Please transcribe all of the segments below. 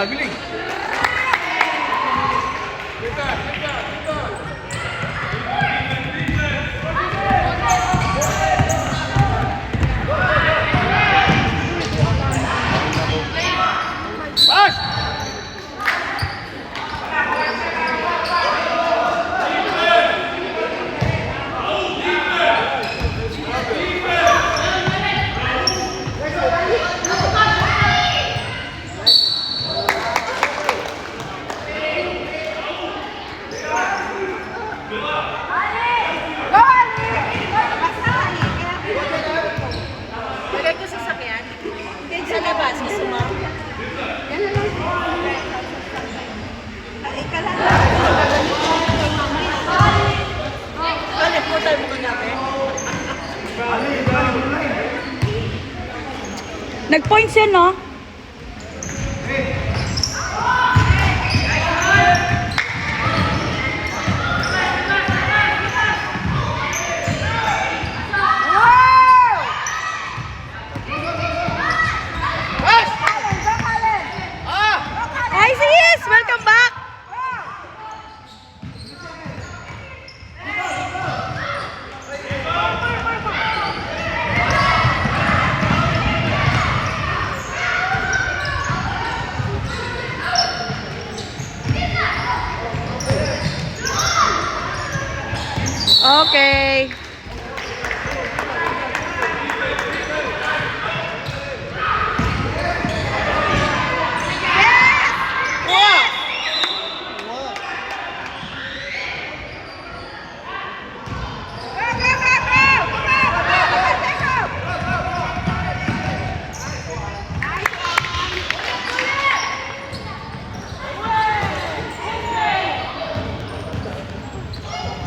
Kabiling. Pas! Lagay ko sa sakyan. Sa labas, gusto mo? Yan na lang po. Ika lang. Kalimutan mo namin. Nag-points yun, no? Hi, sis! Welcome back! Okay.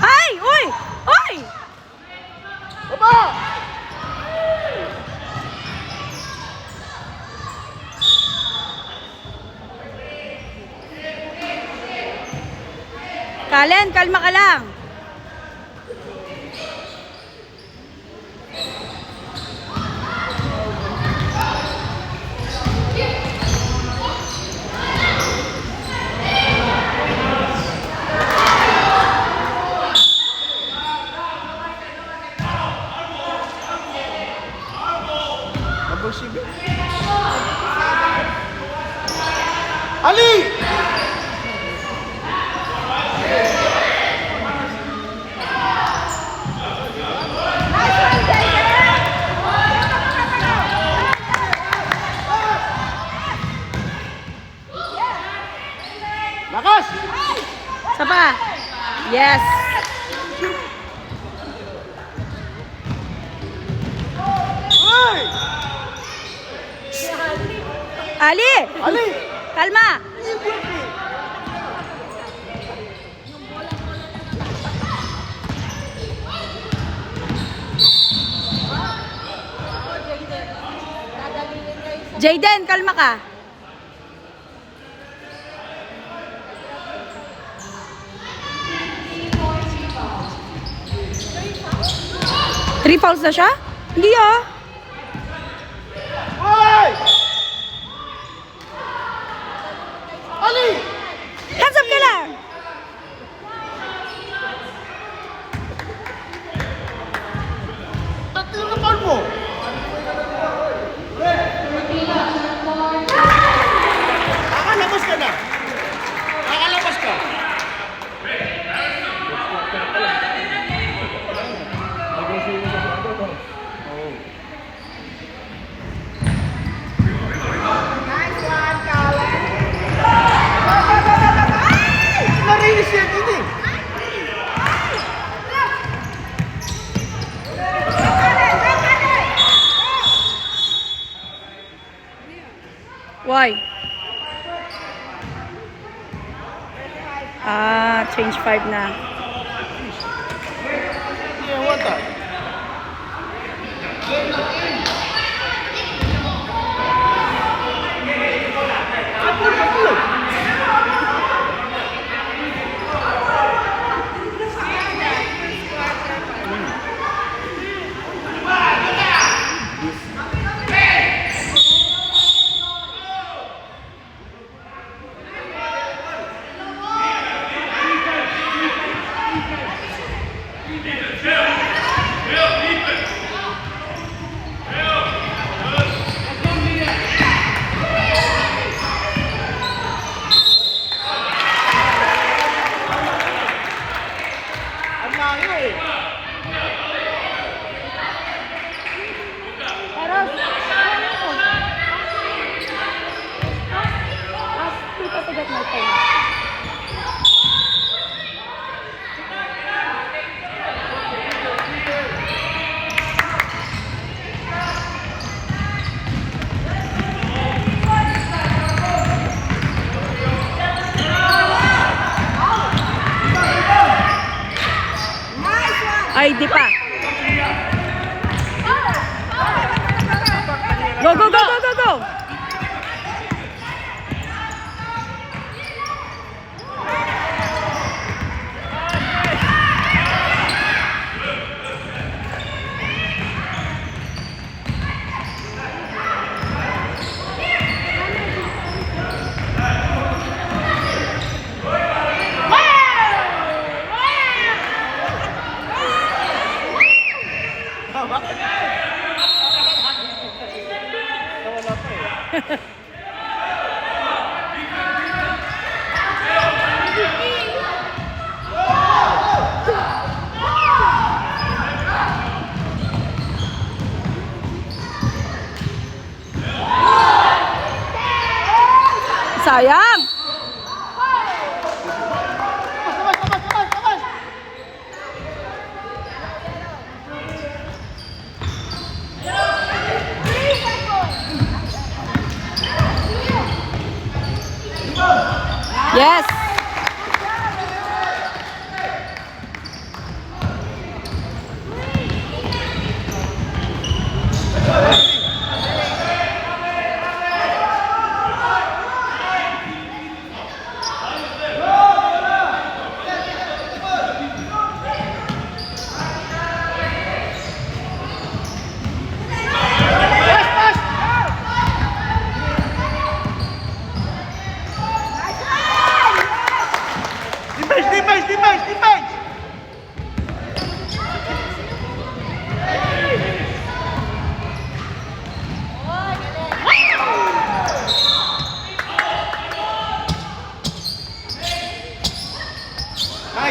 Ay! Uy! Uy! Baba! Kalen, kalma ka lang. Ali! Lakas! Isa pa. Yes. Uy! Ali! Ali! Kalma! Jayden, kalma ka. Three fouls na siya? Hindi ah. Uy! Ali! Hands up ka lang. Tatlo na foul mo! Kakalabas ka na! Kakalabas ka! Narinis yan, hindi! Why? Ah, change 5 na. Yeah, what the? Ay, di pa. Go, go, go, go, go, go! Nawala pa eh. Sayang! Yes! Defense, defense, defense, defense!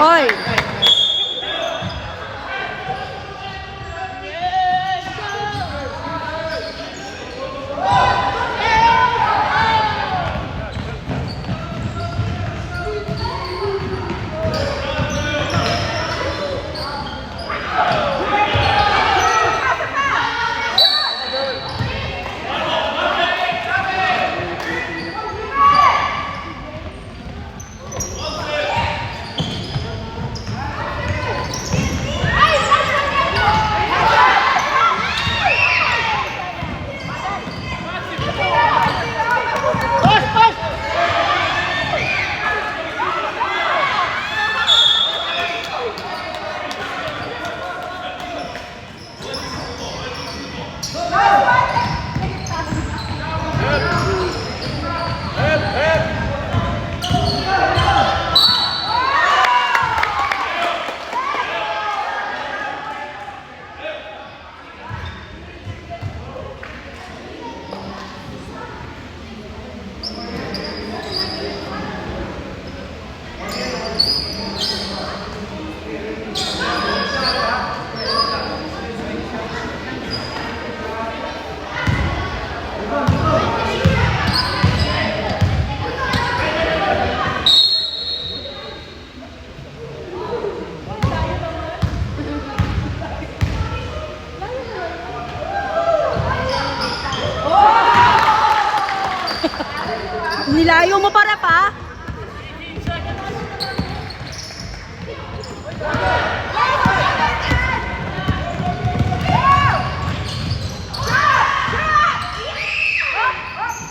Oy! Pass, pass! Nilayo mo para pa?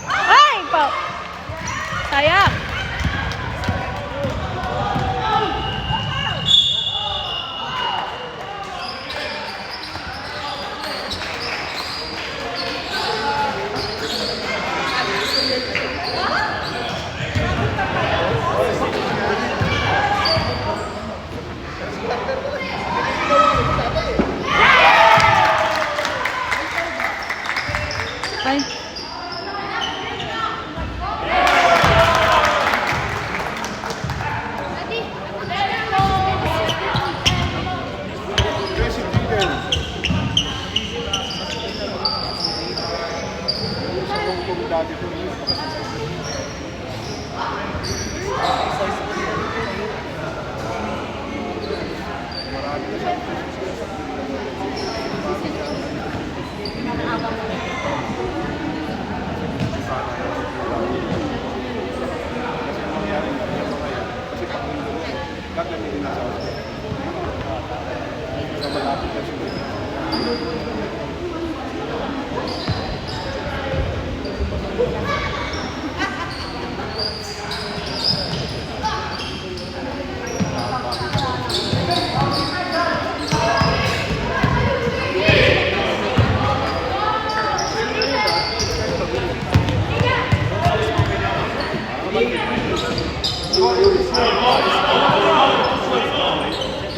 Ay! Sayang! Ay.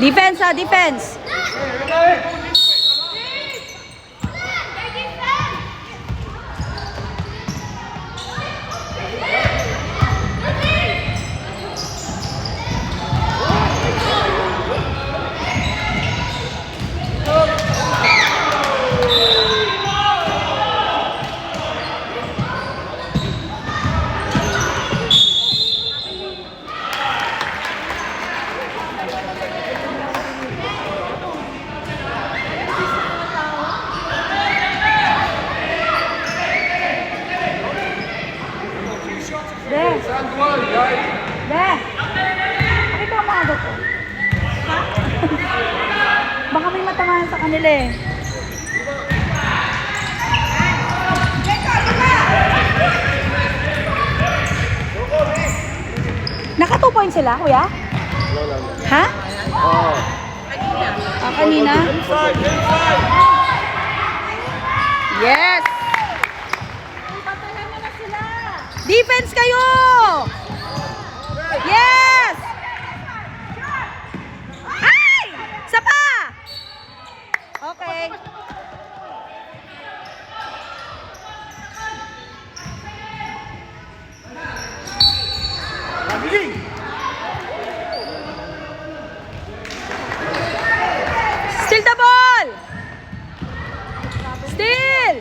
Defense ha, defense. Be! Pakita mo agad ko. Ha? Baka may matamaan sa kanila eh. Naka 2 points sila, kuya? Ha? Ah, kanina? Yes! Defense kayo! Yes! Ay! Isa pa! Okay. Mabiling! Steal the ball! Steal!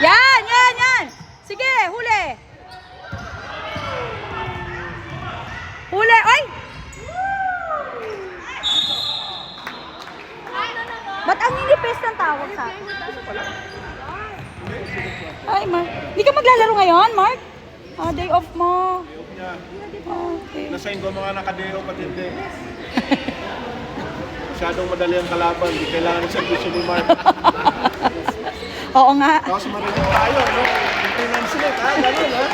Yan, yan, yan! Sige, huli! Huli! Ay! Ba't ang ninipis ng tawag sa akin? Ay, Mark. Hindi ka maglalaro ngayon, Mark? Ah, day off mo. Niya. Okay. Nasayin ko mga nakadeo pati hindi. Masyadong madali ang kalaban. Hindi kailangan ng servisyo ni Mark. Oo nga. Tapos marinig tayo, no? Maintenance ulit, ha? Ganun, ha?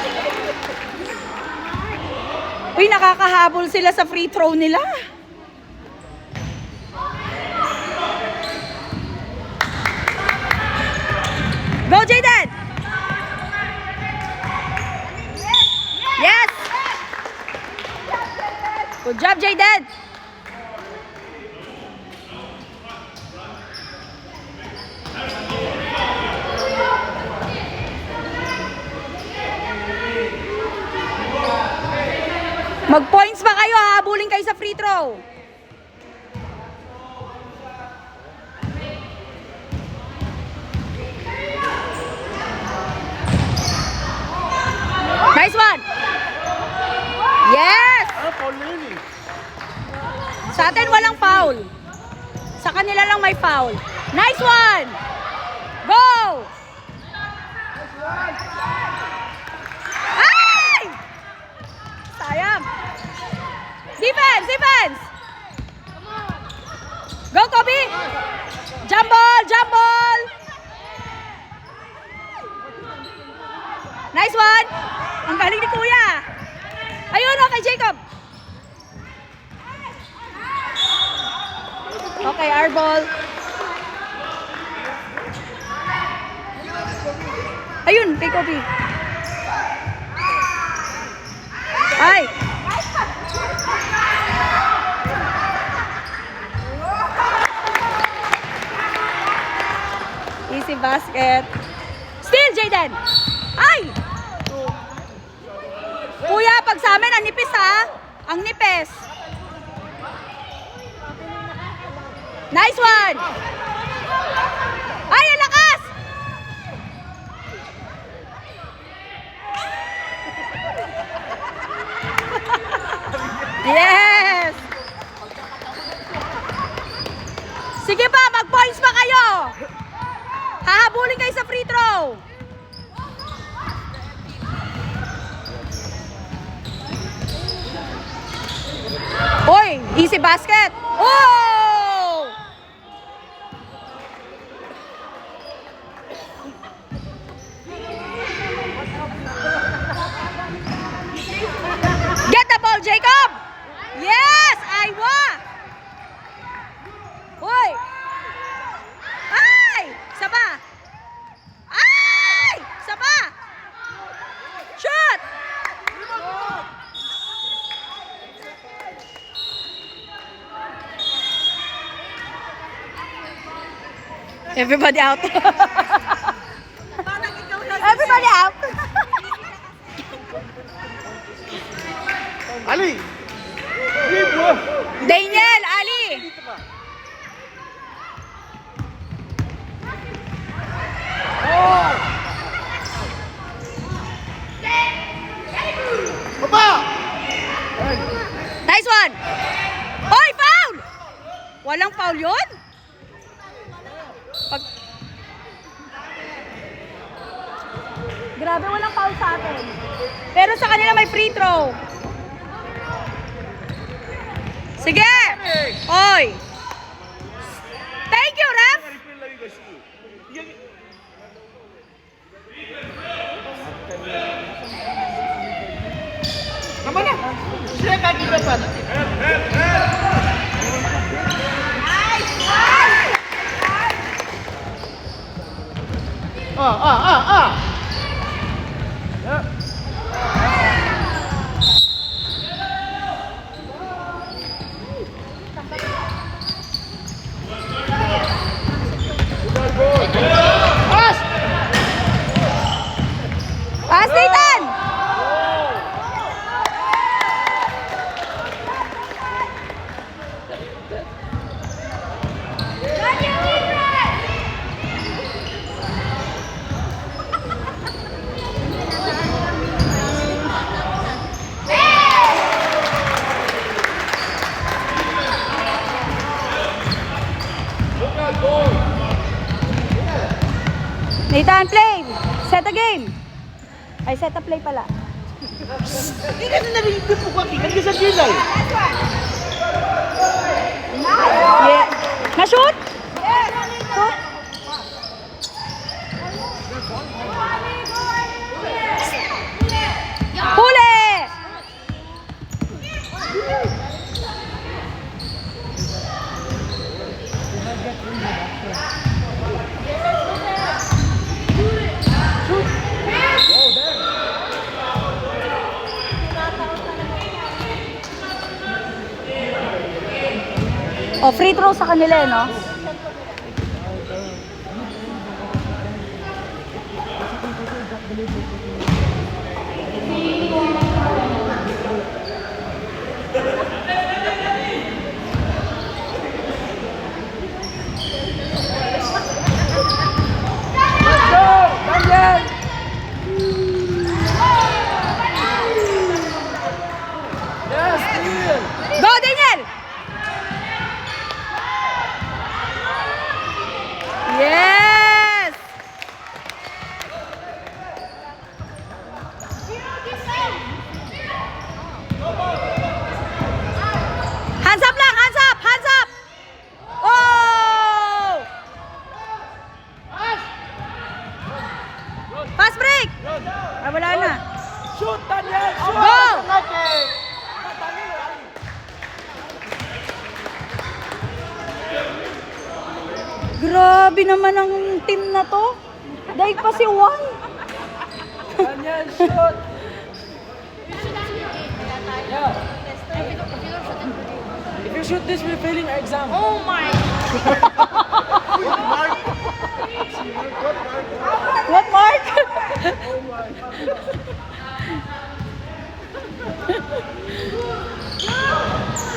Uy, nakakahabol sila sa free throw nila. Go, Jayden! Yes! Good job, Jayden! Mag-points ba kayo? Hahabulin kayo sa free throw. Nice one! Yes! Ah, Paul na yun, eh. Sa atin walang foul. Sa kanila lang may foul. Nice one! Go! Ay! Sayang. Defense! Defense! Go, Kobe! Jump ball! Jump ball! Nice one! Ang galing ni Kuya! Ayun o, kay Jacob! Okay, our ball. Ayun, kay Kobe. Ay! Easy basket. Steal, Jayden! Ay! Kuya, pag sa amin, ang nipis ha? Ang nipis. Nice one! Ay, ang lakas! Yes! Sige pa, mag-points pa kayo! Hahabulin kayo sa free throw! Oy, easy basket! Oh! Get the ball, Jacob! Yes! Aywa! Hoy! Ay! Isa pa! Ay! Isa pa! Shoot! Everybody out. Everybody out. Ali! Leave mo! Daniel, Ali. Baba! Nice one. Hoy, foul! Walang foul yun? Pag... Grabe, walang foul sa atin. Pero sa kanila may free throw. Sige! Hoy! Thank you, ref! Naman na! Siya kagigil pa na. Pass! Pass, Nathan! Nathan, play! Set a game! Ay, set a play pala. Hindi ka na narinig po kakikan ka sa gilay. Yeah. Na-shoot? Shoot? Huli! O, free throw sa kanila, no? Go, Daniel! Yes! Hands up lang! Hands up! Hands up! Oh! Pass break! Ah, wala na. Shoot, Daniel! Shoot! Go! Grabe naman ang team na to. Dahil pa si Juan. Daniel, shoot! Yeah. If you shoot this, we're failing our exam. Oh my! What, Mark?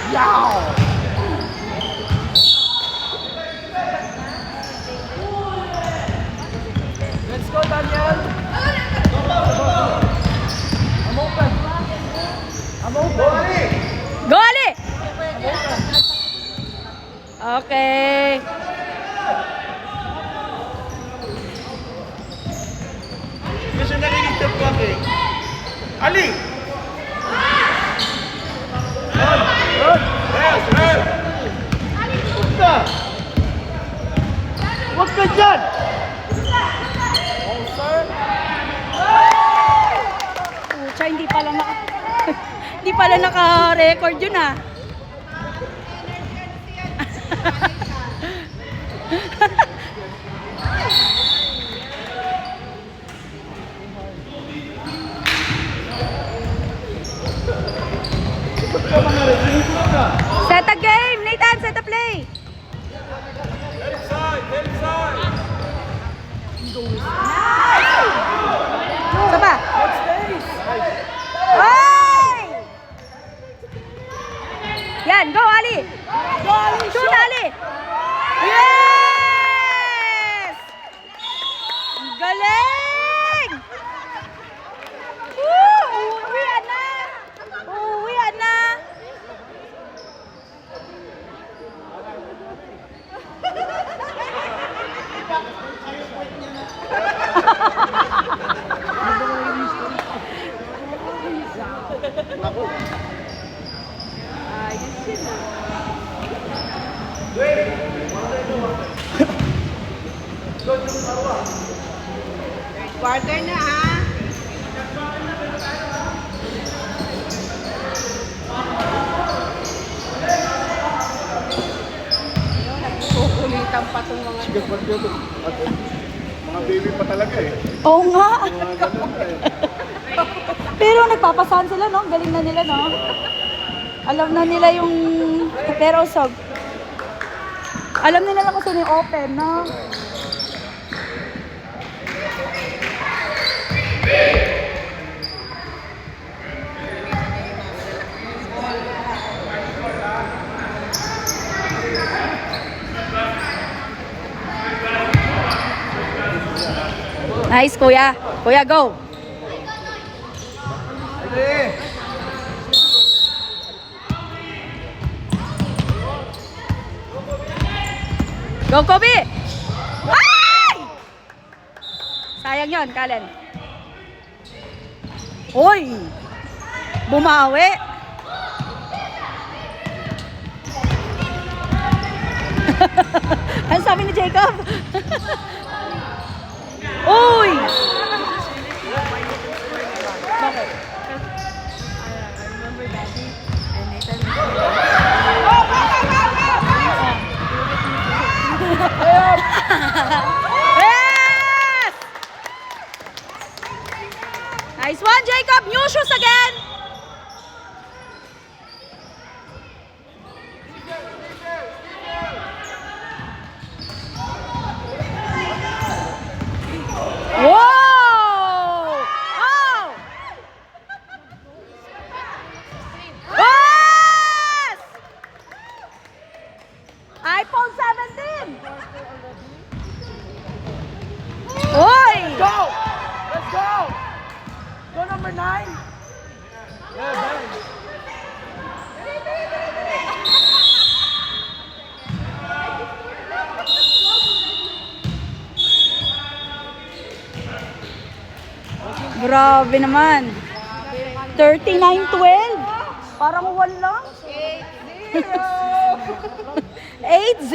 Yow! Let's go, Daniel! I'm open! I'm open! Go, Ali! Okay. Kasi narinig ka po ako eh. Ali! Good! Yes, yes! Huwag ka! Huwag ka dyan! Oh, sir! Pucha, hindi pala naka... hindi pala naka-record yun, ah. Set a game! Nathan, set a play! Head side! Head side! Isa pa. Ay! Yan, go Ali! Shoot Ali! Yes! Ang galing! Woo! Uwian na! Uwian na! Quarter na ha. Kukulitan pa itong mga... Sige, ba't yun? Mga baby pa talaga eh. Oo nga! Mga ganun eh. Pero nagpapasahan sila, no? Galing na nila, no? Alam na nila yung... Pero sog. Alam nila lang kung sino yung open, no? Nice, kuya. Kuya, go. Go, Kobe! Ay! Sayang yon, Kalen. Uy! Bumawi! Ano sabi ni Jacob? Uy! Bakit? Yes! Nice one, Jacob. New shoes again. Whoa! Oh! Yes! iPhone 17. Oy! Go! Let's go! Go number 9! Yeah, done. Grabe naman. 39-12. Parang 1 lang. 8-0.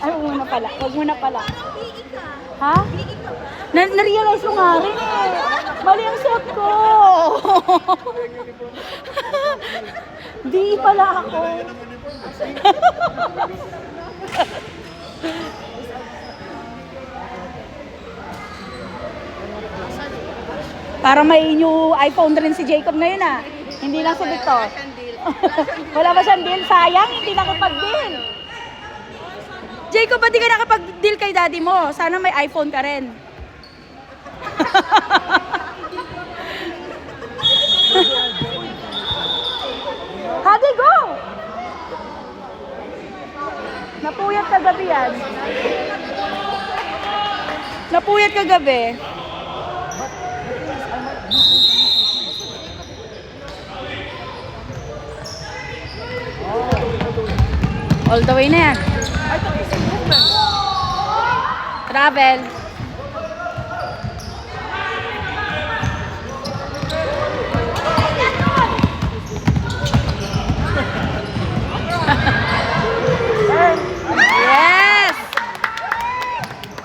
Ay, huwag muna pala. Huwag muna pala. Ha? Na-realize ko nga rin eh. Mali ang suot ko. Di pala ako. Para may new iPhone rin si Jacob ngayon ah. Hindi lang si Victor. Wala ba siyang deal? Sayang, hindi nakapag-deal. Jacob, ba't di ka nakapag-deal kay daddy mo? Sana may iPhone ka rin. Hadi, go! Napuyat kagabi yan. Napuyat kagabi. All the way na yan. Travel. Yes!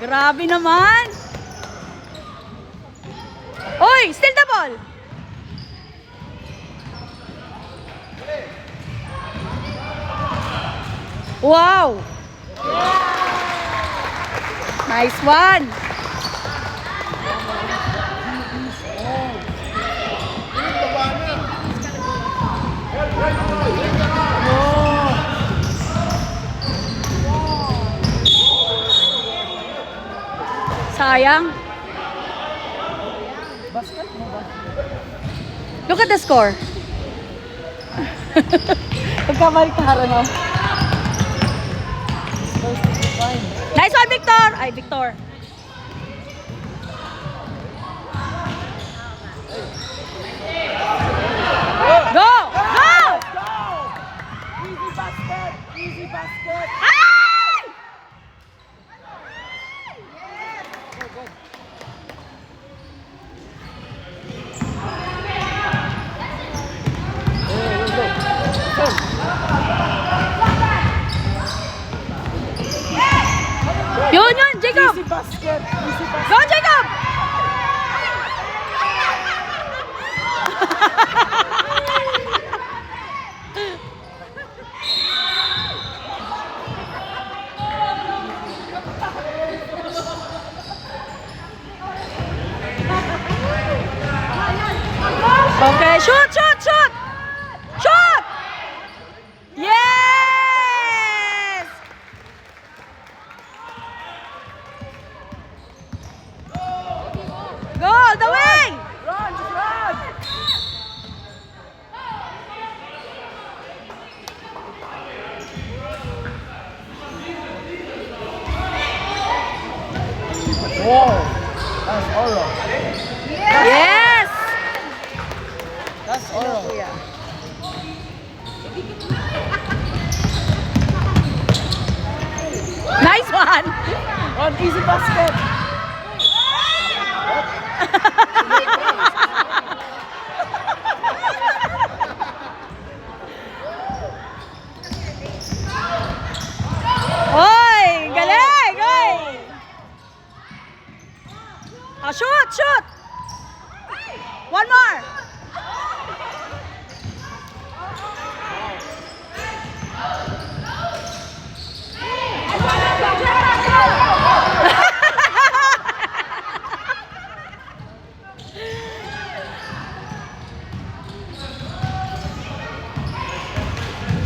Grabe naman. Oy, still the ball. Wow! Nice one! Sayang. Basket mo ba? Look at the score. Pagkabaliktaran mo. Nice one, Victor! Ay, Victor. Go! Go! Easy basket! Easy basket! Ay! Yun, Jacob! Easy basket! Easy basket! Go, Jacob! Okay, shoot, shoot, shoot! Shoot! Yes! Go, the wing! Run! Just run! Wow! That's oral. Yes! That's oral. Nice one! Run! Easy basket! Hoy! Galing! Hoy! Shoot! Shoot! One more!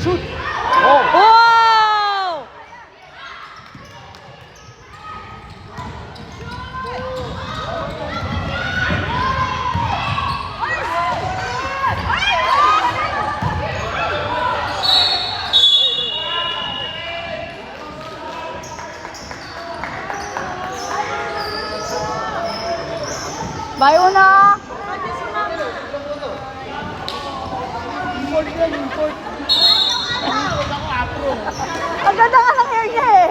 Shoot! Oh! Oh! Bye, Una! Import yan, import. Import ako, apro. Ang ganda nga ng hair niya eh!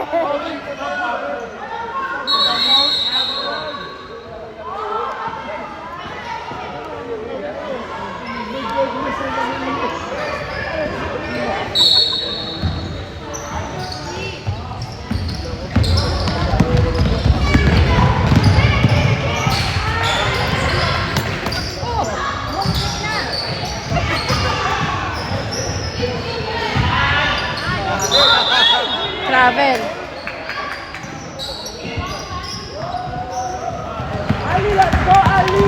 Travel. Ali, let's go, Ali!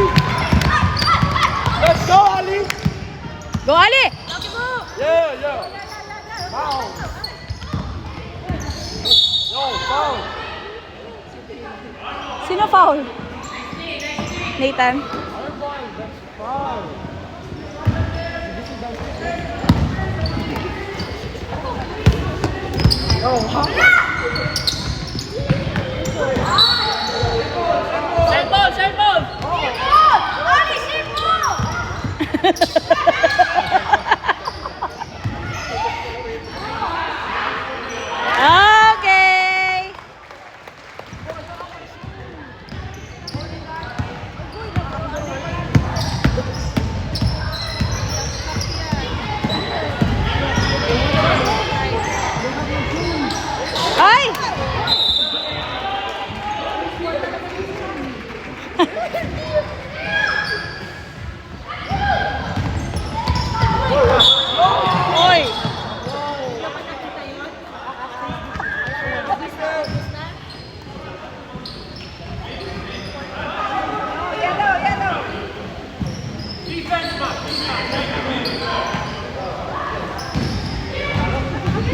Let's go, Ali! Go, Ali! Yeah, yeah. Foul. Yo, foul. Sino foul? Nathan? Foul. Yo, ha? Same ball, same ball. Okay! Ay! Oy!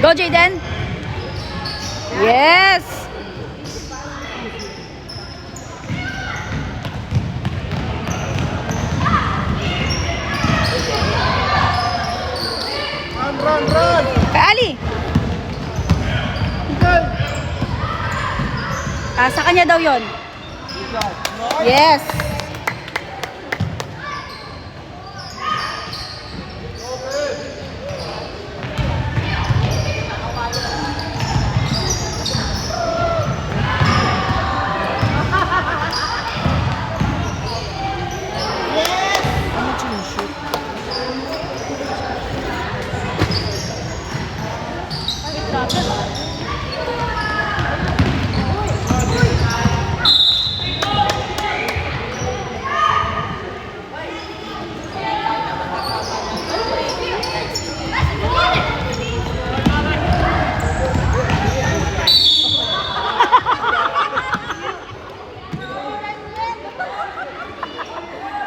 Go, Jaden! Yes! Sa kanya daw yon. Yes.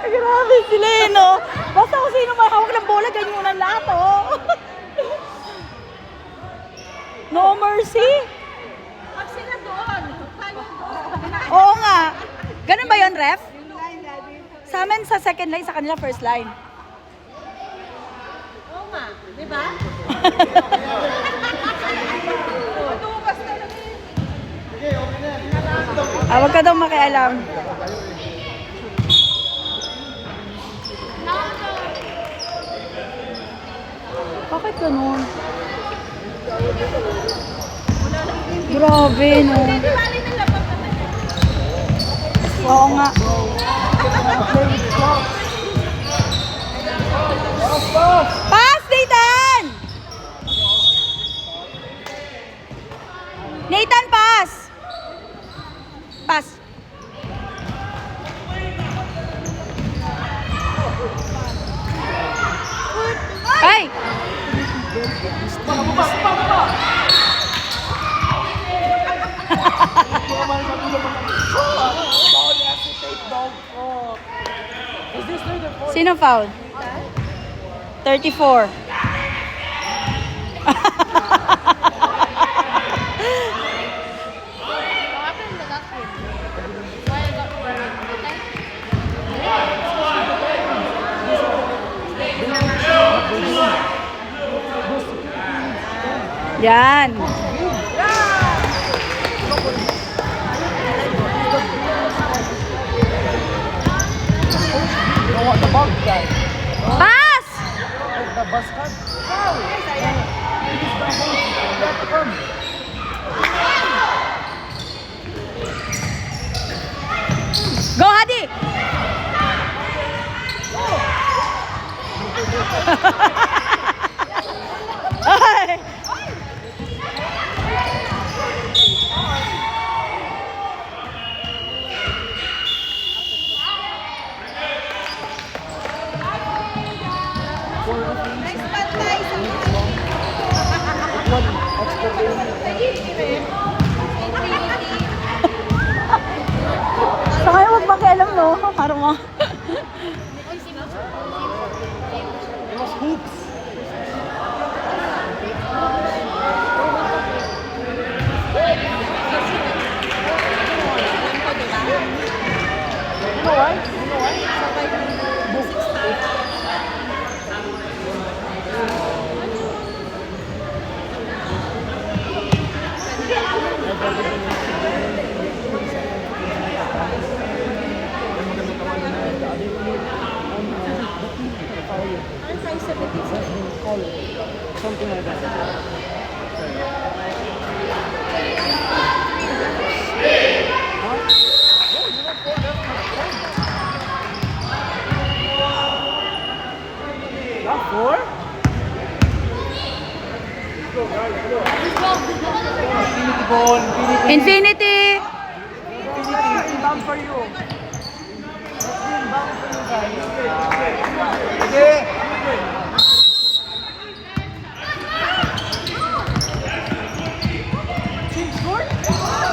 Grabe sila eh, no? Basta kung sino may hawak ng bola, ganyan muna lahat, oh. No mercy? Pag sila doon, tayo doon. Oo nga. Ganun ba yun, ref? Sa amin sa second line, sa kanila first line. Oo nga, di ba? Matugas na lang eh. Huwag ka daw makialam. Bakit ganun? Grabe, no? Diwali na labang naman yan. Oo nga. Pass, Nathan! Nathan, pass! Pass. Ay! Sino foul? 34. Yan. Pass! Go, Hadi! Ay! Sa kaya wag makialam, no? Parang mo. Something like that. Four? Infinity ball, Infinity! Inbound for you. Inbound for you guys. Okay. Change court?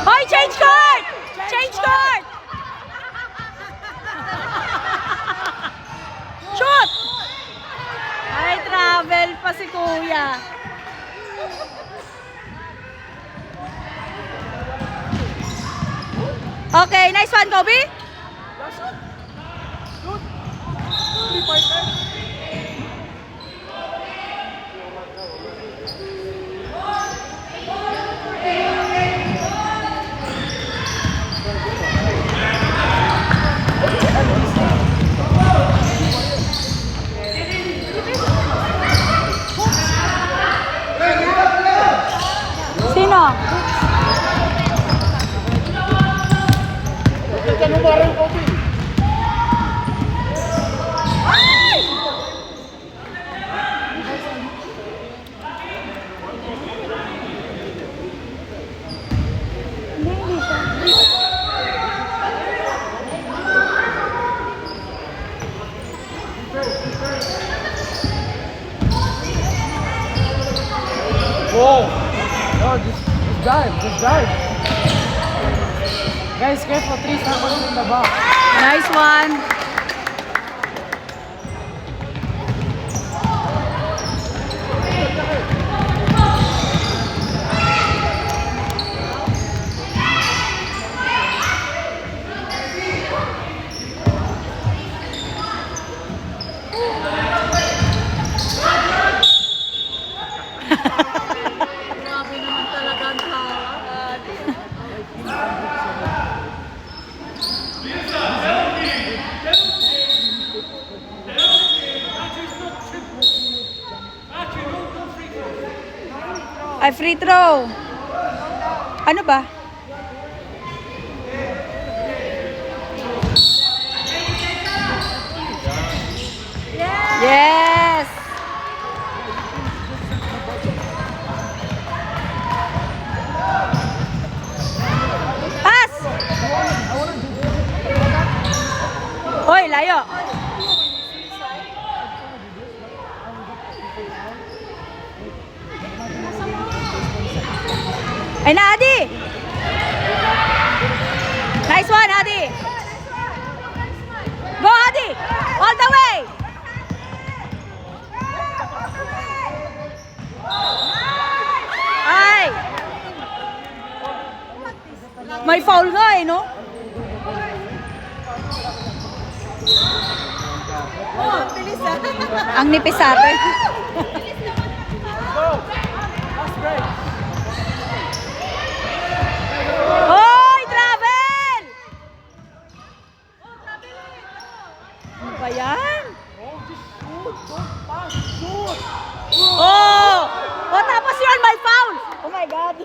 Hoy, change court! Change court! Shoot! Ay, travel pa si Kuya. Okay, nice one, Kobe. Last shot. Shoot. 3-pointer. parang Kobe. Hindi siya. Whoa! No, just dive, just dive. Guys, careful, 3 seconds in the box. Nice one. Grabe naman talaga ang tawag. Ay, free throw. Ano ba? Yes! Pass! Hoy, layo. Ay na, Adi! Nice one, Adi! Go, Adi! All the way! Ay! May foul nga eh, no? Oh, bilis ah. Ang nipis sa atin. Go! Last break. Hoy, travel! Ano ba yan? Oh, just shoot! Don't pass! Shoot! Oh! Oh, tapos yun, may foul! Oh my God!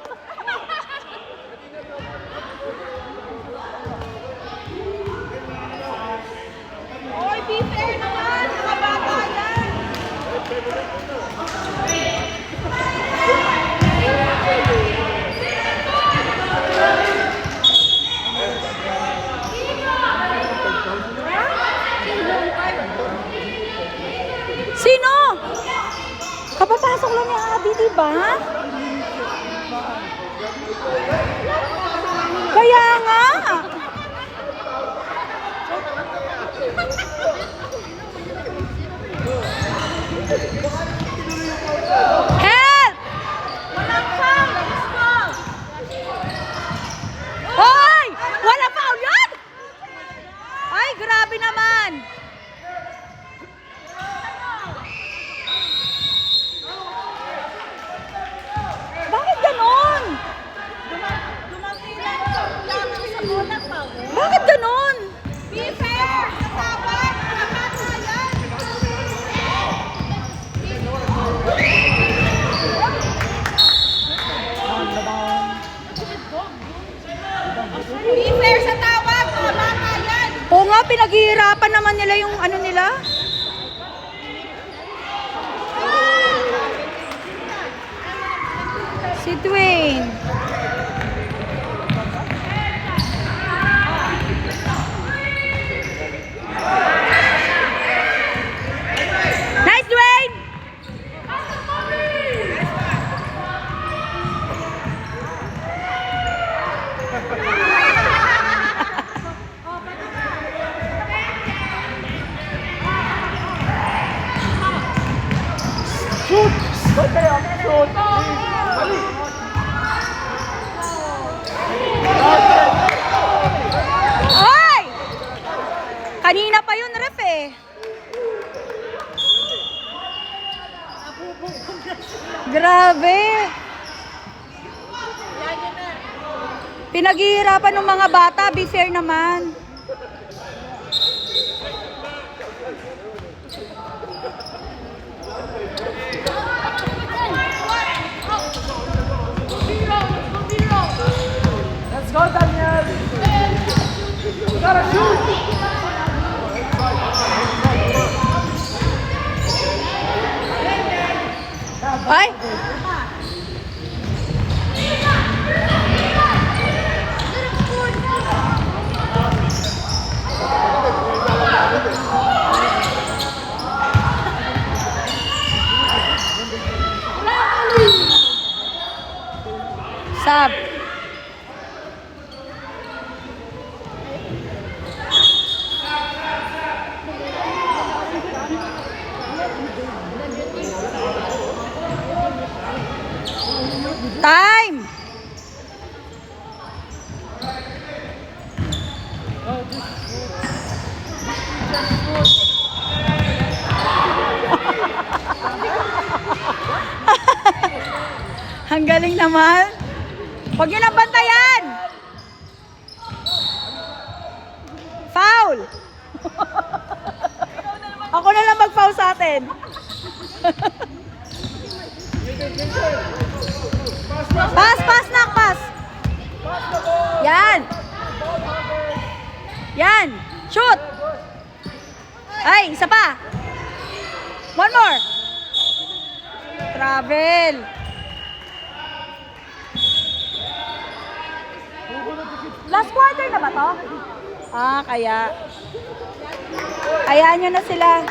Oy, be fair naman. Mga bata yan. Sino? Kapapasok lang ni Adi, di ba? Kaya nga! Help! Walang foul. Let's go. Hoy! Wala foul yan! Ay, grabe naman! Bakit ganon? Dumapilan ka lamang sa bola pa. Bakit ganon? Be fair. Tawag. Mga bata yan. Be fair sa tawag. Mga bata yan. Oo nga, pinaghihirapan naman nila yung ano nila. Si Dwayne. Nice, Dwayne! Shoot! Ba't kayo? Shoot! Dali! Ay! Kanina pa yun, ref eh. Grabe. Pinaghihirapan ng mga bata, be fair naman. Let's go, Daniel! Go, gotta shoot. Ay! Sab. Time! Ang galing naman. Huwag yun ang bantayan! Foul! Ako na lang mag-foul sa atin. Pass, nak, pass. Yan. Yan. Shoot. Ay, isa pa. One more. Travel. Last quarter na ba to? Ah, kaya. Hayaan nyo na sila.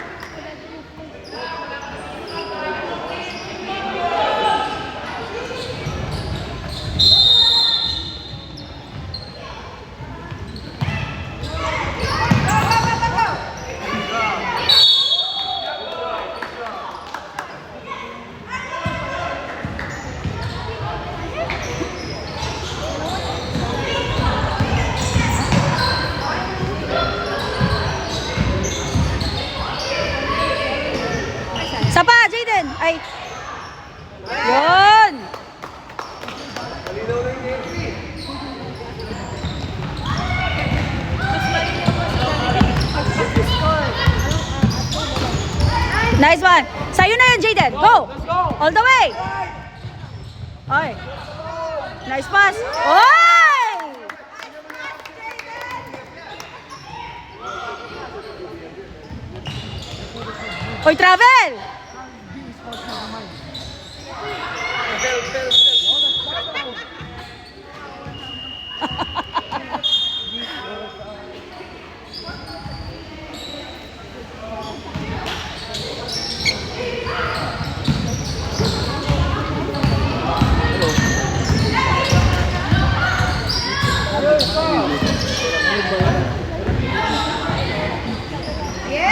Sapa, Jaden! Ay! Yun! Nice one! Sa'yo na yun, Jaden! Go! All the way! Ay! Nice pass! Oy! Oy, travel!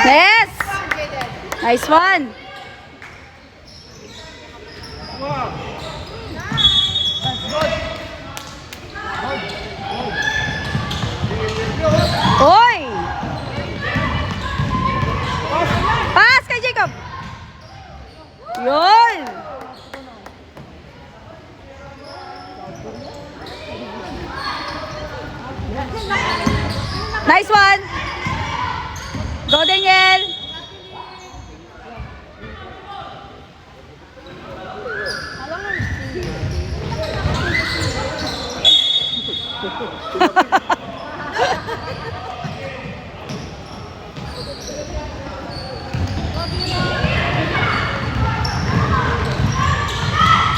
Yes! Nice one! Oy! Pass kay Jacob! Yun! Nice one! Go, Daniel!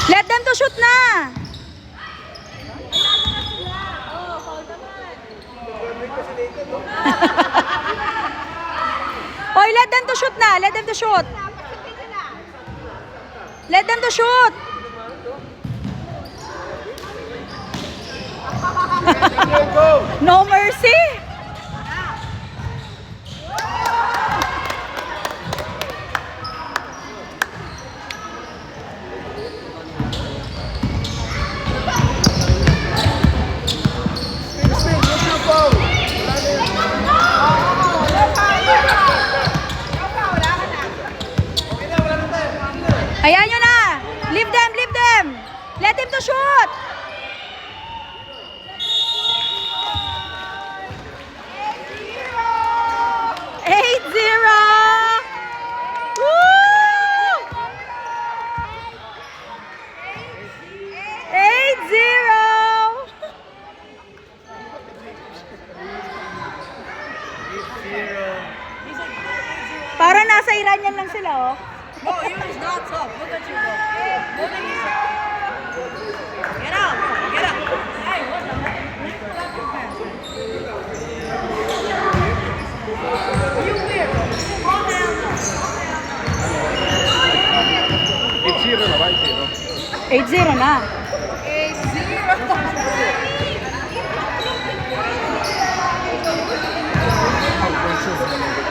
Let them to shoot na! Oy, let them to shoot na! Let them to shoot! Let them to shoot! No mercy! Ayan nyo na! Leave them! Leave them! Let him to shoot! Para nasa Iranian lang sila, oh. No, he was not tough. Look at you, bro. Look at you. Get out, bro. Get out. Hey, what the heck? Stop your pants, man. You weird, bro. Calm down, bro. 8-0 na ba? 8-0 na. 8-0.